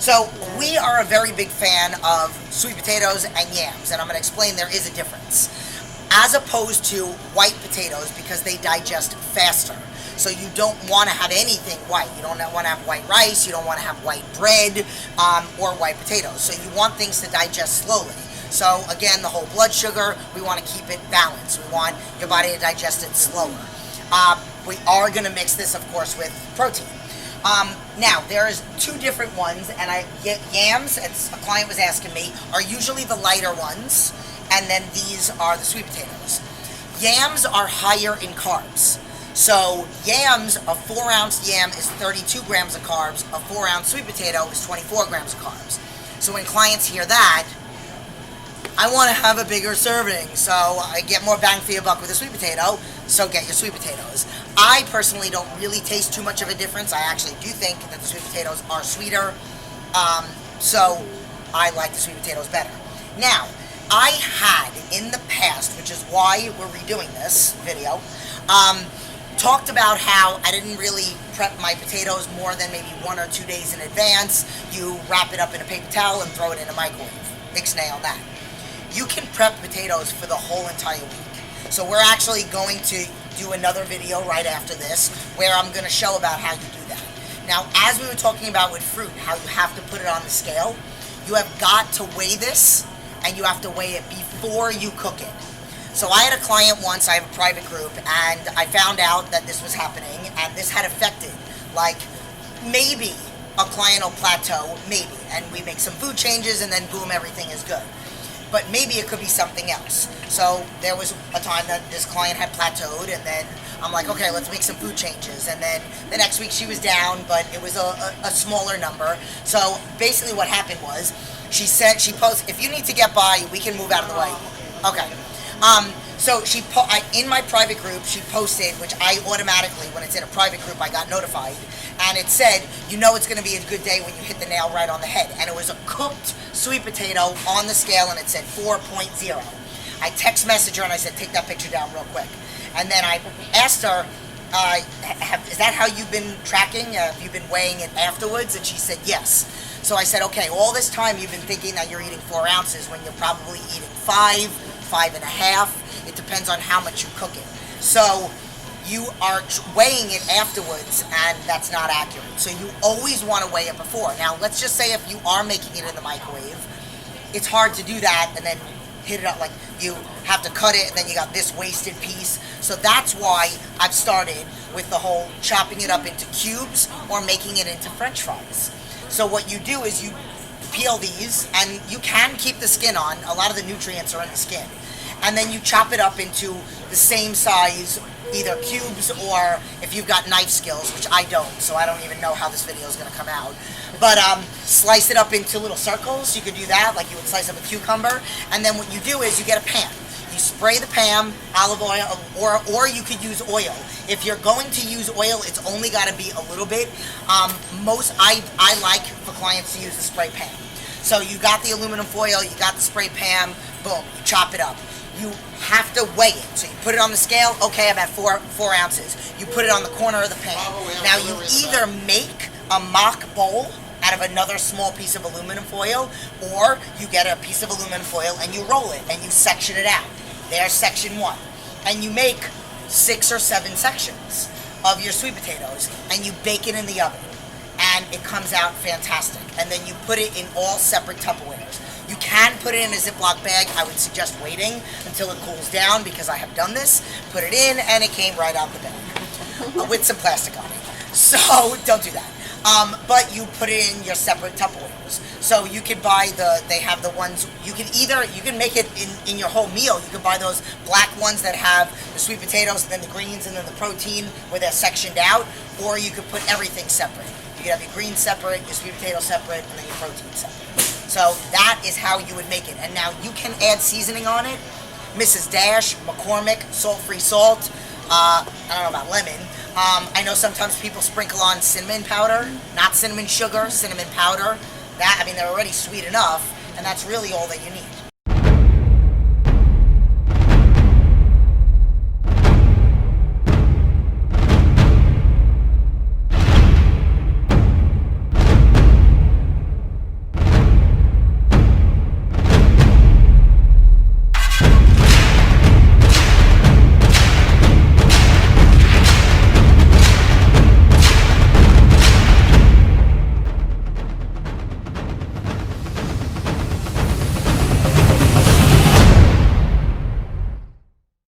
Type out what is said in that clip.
So we are a very big fan of sweet potatoes and yams, and I'm going to explain there is a difference. As opposed to white potatoes, because they digest faster. So you don't want to have anything white. You don't want to have white rice, you don't want to have white bread, or white potatoes. So you want things to digest slowly. So again, the whole blood sugar, we want to keep it balanced. We want your body to digest it slower. We are going to mix this, of course, with protein. Now, there's two different ones, and yams, as a client was asking me, are usually the lighter ones, and then these are the sweet potatoes. Yams are higher in carbs. So yams, a 4-ounce yam is 32 grams of carbs, a 4-ounce sweet potato is 24 grams of carbs. So when clients hear that, I want to have a bigger serving, so I get more bang for your buck with a sweet potato, so get your sweet potatoes. I personally don't really taste too much of a difference. I actually do think that the sweet potatoes are sweeter, so I like the sweet potatoes better. Now, I had in the past, which is why we're redoing this video, talked about how I didn't really prep my potatoes more than maybe 1 or 2 days in advance. You wrap it up in a paper towel and throw it in a microwave. Ixnay on that. You can prep potatoes for the whole entire week. So we're actually going to do another video right after this where I'm going to show about how you do that. Now, as we were talking about with fruit, how you have to put it on the scale, you have got to weigh this, and you have to weigh it before you cook it. So I had a client once, I have a private group, and I found out that this was happening, and this had affected, like, maybe a client will plateau, maybe, and we make some food changes, and then boom, everything is good. But maybe it could be something else. So there was a time that this client had plateaued, and then I'm like, okay, let's make some food changes. And then the next week she was down, but it was a smaller number. So basically what happened was, she posted, if you need to get by, we can move out of the way. Okay. So in my private group, she posted, which I automatically, when it's in a private group, I got notified, and it said, you know it's going to be a good day when you hit the nail right on the head. And it was a cooked sweet potato on the scale, and it said 4.0. I text messaged her, and I said, take that picture down real quick. And then I asked her, is that how you've been tracking? Have you been weighing it afterwards? And she said, yes. So I said, okay, all this time you've been thinking that you're eating 4 ounces when you're probably eating 5, 5.5. It depends on how much you cook it. So you are weighing it afterwards, and that's not accurate. So you always want to weigh it before. Now, let's just say if you are making it in the microwave, it's hard to do that and then hit it up. Like, you have to cut it, and then you got this wasted piece. So that's why I've started with the whole chopping it up into cubes or making it into French fries. So what you do is you peel these, and you can keep the skin on. A lot of the nutrients are in the skin. And then you chop it up into the same size, either cubes, or if you've got knife skills, which I don't, so I don't even know how this video is going to come out. But slice it up into little circles. You could do that, like you would slice up a cucumber. And then what you do is you get a pan. You spray the pan, olive oil, or you could use oil. If you're going to use oil, it's only got to be a little bit. I like for clients to use the spray pan. So you got the aluminum foil, you got the spray pan, boom, you chop it up. You have to weigh it. So you put it on the scale, okay, I'm at 4 ounces. You put it on the corner of the pan. Now you either make a mock bowl out of another small piece of aluminum foil, or you get a piece of aluminum foil and you roll it and you section it out. There's section 1. And you make 6 or 7 sections of your sweet potatoes, and you bake it in the oven. And it comes out fantastic. And then you put it in all separate Tupperwares. You can put it in a Ziploc bag. I would suggest waiting until it cools down, because I have done this. Put it in, and it came right out the bag with some plastic on it. So don't do that. But you put it in your separate Tupperwares. So you could buy they have the ones, you can make it in your whole meal. You can buy those black ones that have the sweet potatoes, and then the greens, and then the protein where they're sectioned out. Or you could put everything separate. You could have your greens separate, your sweet potato separate, and then your protein separate. So that is how you would make it. And now you can add seasoning on it. Mrs. Dash, McCormick, salt-free salt. I don't know about lemon. I know sometimes people sprinkle on cinnamon powder, not cinnamon sugar, cinnamon powder. They're already sweet enough, and that's really all that you need.